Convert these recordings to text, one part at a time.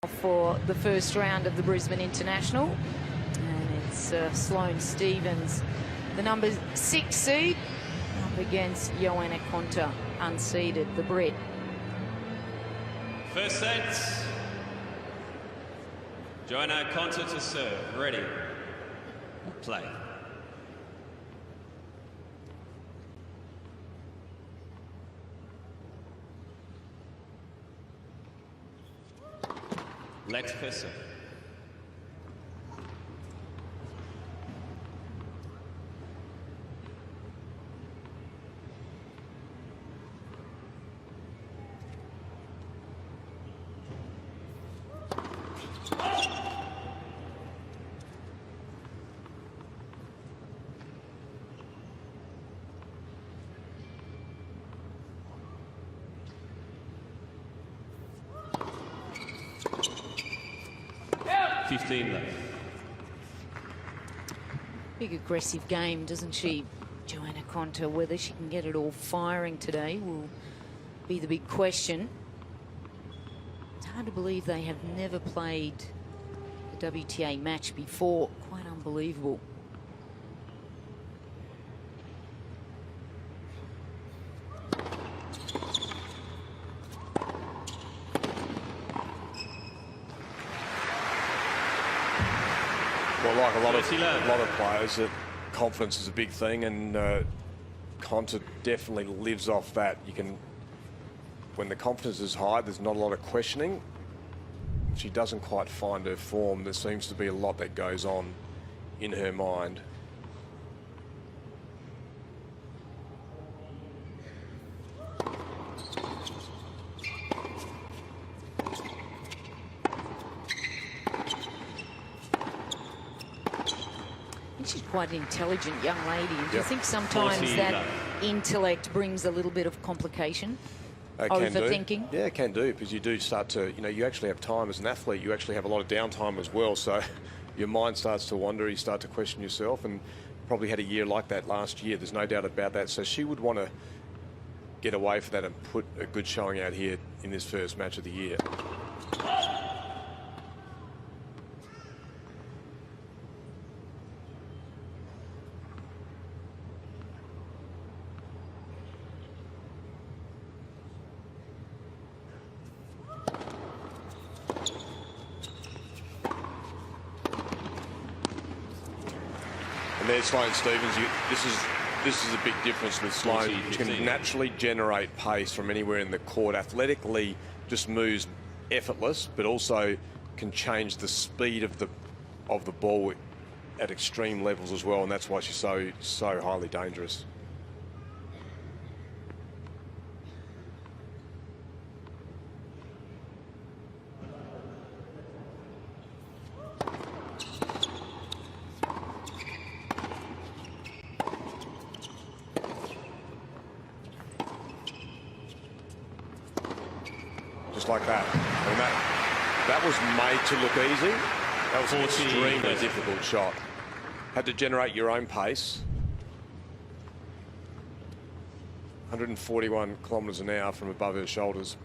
for the first round of the Brisbane International, and it's Sloane Stephens, the number 6 seed, up against Johanna Konta, unseeded, the Brit. First set, Johanna Konta to serve. Ready, play. Let her serve. Yeah. 15 left. Big aggressive game, doesn't she, Johanna Konta? Whether she can get it all firing today will be the big question. It's hard to believe they have never played a WTA match before. Quite unbelievable. Well, like a lot of players, confidence is a big thing, and Konta definitely lives off that. When the confidence is high, there's not a lot of questioning. She doesn't quite find her form. There seems to be a lot that goes on in her mind. She's quite an intelligent young lady. And do you think sometimes that intellect brings a little bit of complication? Overthinking? Yeah, it can do, because you do start to, you actually have time as an athlete. You actually have a lot of downtime as well. So your mind starts to wander. You start to question yourself, and probably had a year like that last year. There's no doubt about that. So she would want to get away from that and put a good showing out here in this first match of the year. And there's Sloane Stephens. This is a big difference with Sloane. She can naturally generate pace from anywhere in the court. Athletically, just moves effortless, but also can change the speed of the ball at extreme levels as well. And that's why she's so highly dangerous. Just like that. And that was made to look easy. That was an extremely difficult shot. Had to generate your own pace. 141 kilometres an hour from above her shoulders.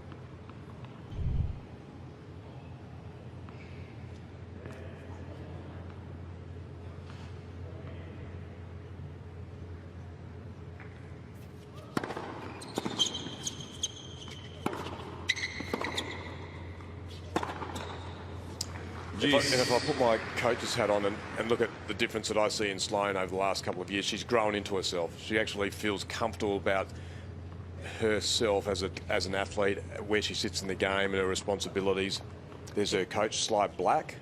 If I put my coach's hat on and look at the difference that I see in Sloane over the last couple of years, she's grown into herself. She actually feels comfortable about herself as an athlete, where she sits in the game and her responsibilities. There's her coach, Slide Black.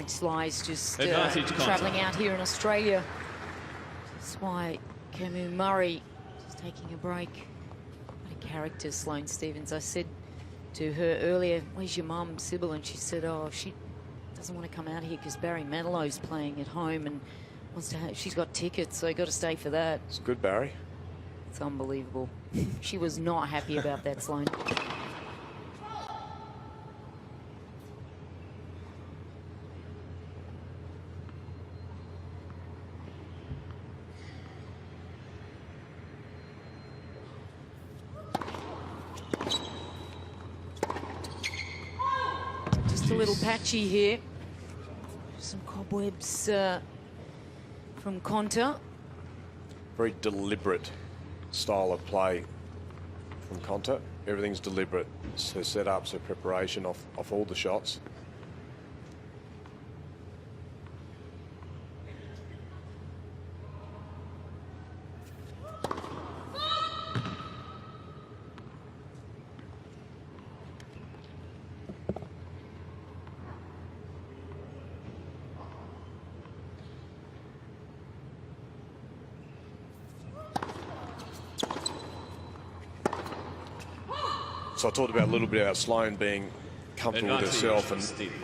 Sly's just travelling out here in Australia. That's why Camus Murray is taking a break. What a character, Sloane Stephens. I said to her earlier, "Where's your mum, Sybil?" And she said, "Oh, she doesn't want to come out here because Barry Manilow's playing at home and wants to she's got tickets, so got to stay for that." It's good, Barry. It's unbelievable. She was not happy about that, Sloane. little patchy here. Some cobwebs from Konta. Very deliberate style of play from Konta. Everything's deliberate. It's her setups, her preparation off all the shots. So I talked about a little bit about Sloane being comfortable with herself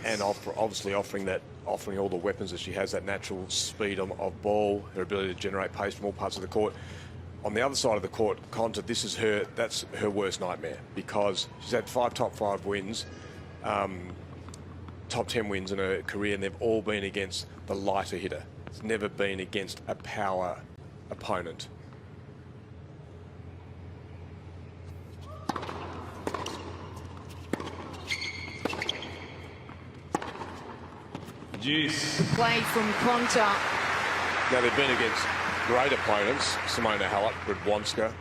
and obviously offering all the weapons that she has, that natural speed of ball, her ability to generate pace from all parts of the court. On the other side of the court, Konta, that's her worst nightmare, because she's had 5 top 5 wins, top 10 wins in her career, and they've all been against the lighter hitter. It's never been against a power opponent. Play from Konta. Now, they've been against great opponents, Simona Halep, Radwanska,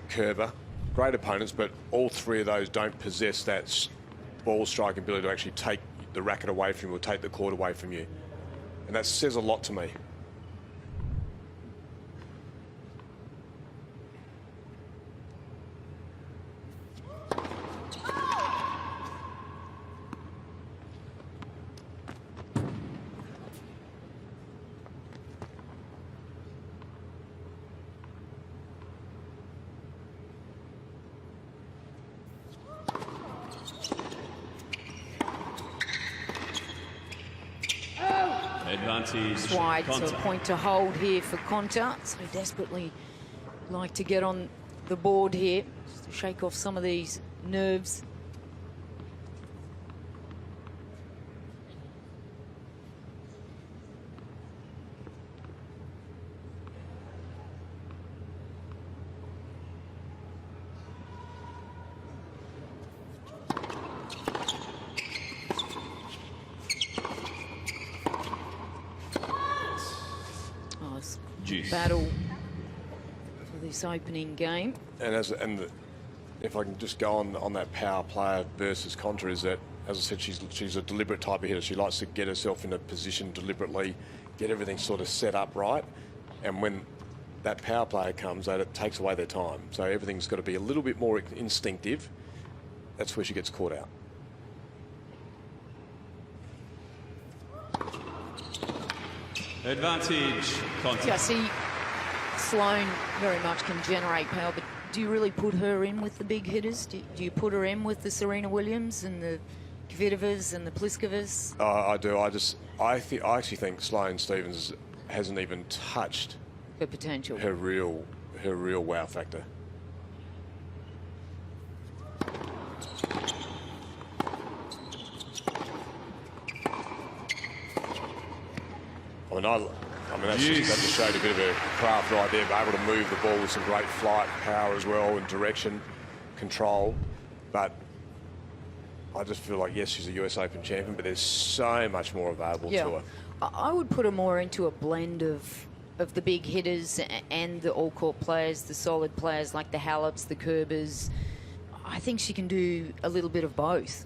Kerber, great opponents, but all 3 of those don't possess that ball strike ability to actually take the racket away from you or take the court away from you. And that says a lot to me. Advantage. Wide, so Konta. a point to hold here for Konta. So desperately like to get on the board here, just to shake off some of these nerves. Battle for this opening game. And if I can just go on that power player versus Konta, is that, as I said, she's a deliberate type of hitter. She likes to get herself in a position deliberately, get everything sort of set up right. And when that power player comes out, it takes away their time. So everything's got to be a little bit more instinctive. That's where she gets caught out. Advantage, Konta. Yeah, I see Sloane very much can generate power, but do you really put her in with the big hitters? Do you put her in with the Serena Williams and the Kvitova and the Pliskova? I do. I actually think Sloane Stephens hasn't even touched Her potential. her real wow factor. I mean, that just showed a bit of her craft right there, but able to move the ball with some great flight power as well, and direction, control. But I just feel like, yes, she's a US Open champion, but there's so much more available to her. I would put her more into a blend of the big hitters and the all-court players, the solid players like the Haleps, the Kerbers. I think she can do a little bit of both.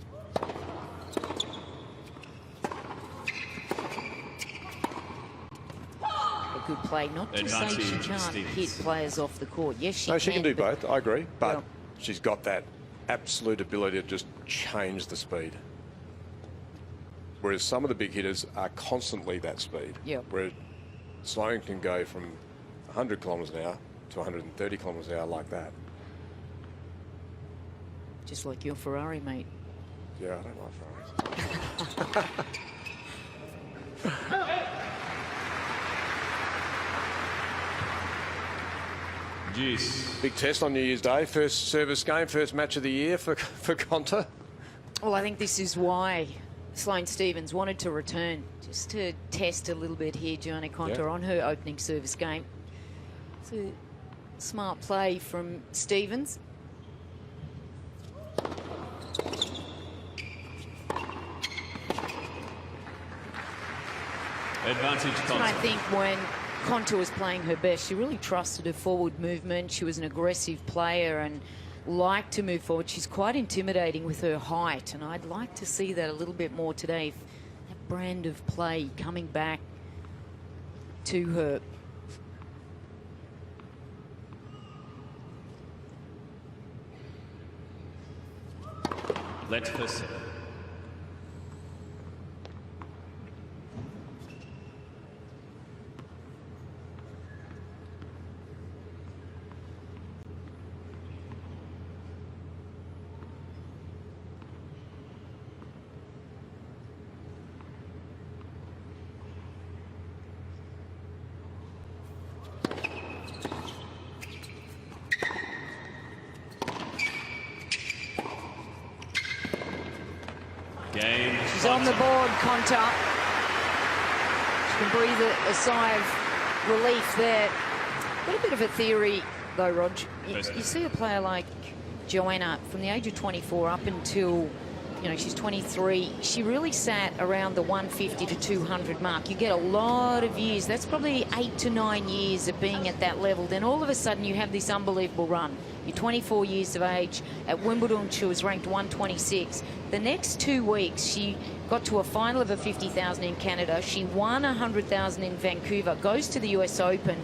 Good play, not to say she can't hit players off the court. Yes, she can. No, she can do both, I agree. But she's got that absolute ability to just change the speed. Whereas some of the big hitters are constantly that speed. Yep. Whereas Sloane can go from 100 kilometres an hour to 130 kilometres an hour like that. Just like your Ferrari, mate. Yeah, I don't like Ferraris. Big test on New Year's Day. First service game, first match of the year for Konta. Well, I think this is why Sloane Stephens wanted to return, just to test a little bit here, Johanna Konta, on her opening service game. It's a smart play from Stephens. Advantage And I Konta. think when Konta was playing her best, she really trusted her forward movement. She was an aggressive player and liked to move forward. She's quite intimidating with her height, and I'd like to see that a little bit more today. That brand of play coming back to her. Let her serve. Game. She's on the board, Konta. She can breathe a sigh of relief there. Got a bit of a theory, though, Rog. You see a player like Johanna, from the age of 24 up until, you know, she's 23, she really sat around the 150 to 200 mark. You get a lot of years. That's probably 8 to 9 years of being at that level. Then all of a sudden you have this unbelievable run. You're 24 years of age. At Wimbledon, she was ranked 126. The next 2 weeks, she got to a final of a 50,000 in Canada. She won 100,000 in Vancouver, goes to the US Open,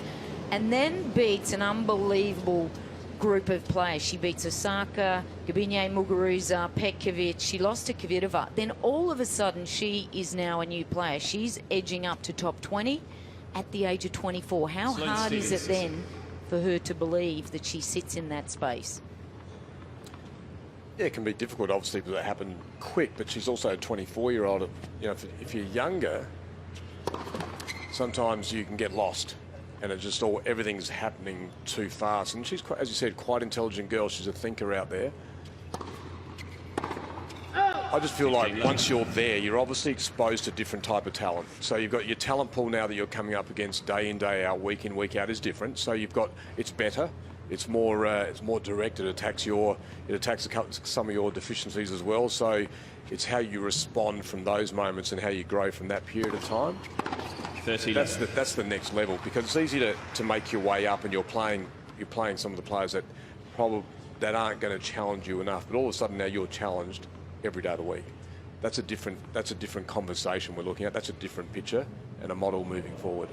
and then beats an unbelievable group of players. She beats Osaka, Gabinier Muguruza, Petkovic. She lost to Kvitova. Then all of a sudden, she is now a new player. She's edging up to top 20 at the age of 24. How Sloane hard is it Stevenson. then for her to believe that she sits in that space? Yeah, it can be difficult, obviously, because it happened quick, but she's also a 24-year-old. You know, if you're younger, sometimes you can get lost, and it just everything's happening too fast. And she's, as you said, quite intelligent girl. She's a thinker out there. I just feel like once you're there, you're obviously exposed to different type of talent. So you've got your talent pool now that you're coming up against day in, day out, week in, week out is different. So you've got, it's better. It's more direct. It attacks some of your deficiencies as well. So it's how you respond from those moments and how you grow from that period of time. 30. That's the next level, because it's easy to make your way up, and you're playing some of the players that aren't going to challenge you enough. But all of a sudden now you're challenged every day of the week. That's a different conversation we're looking at. That's a different picture and a model moving forward.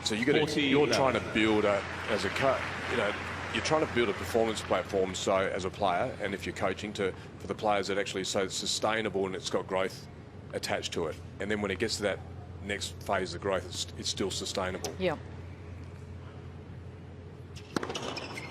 So you're trying to build you're trying to build a performance platform. So as a player, and if you're coaching for the players, that actually so it's sustainable and it's got growth attached to it. And then when it gets to that next phase of growth, it's still sustainable. Yeah.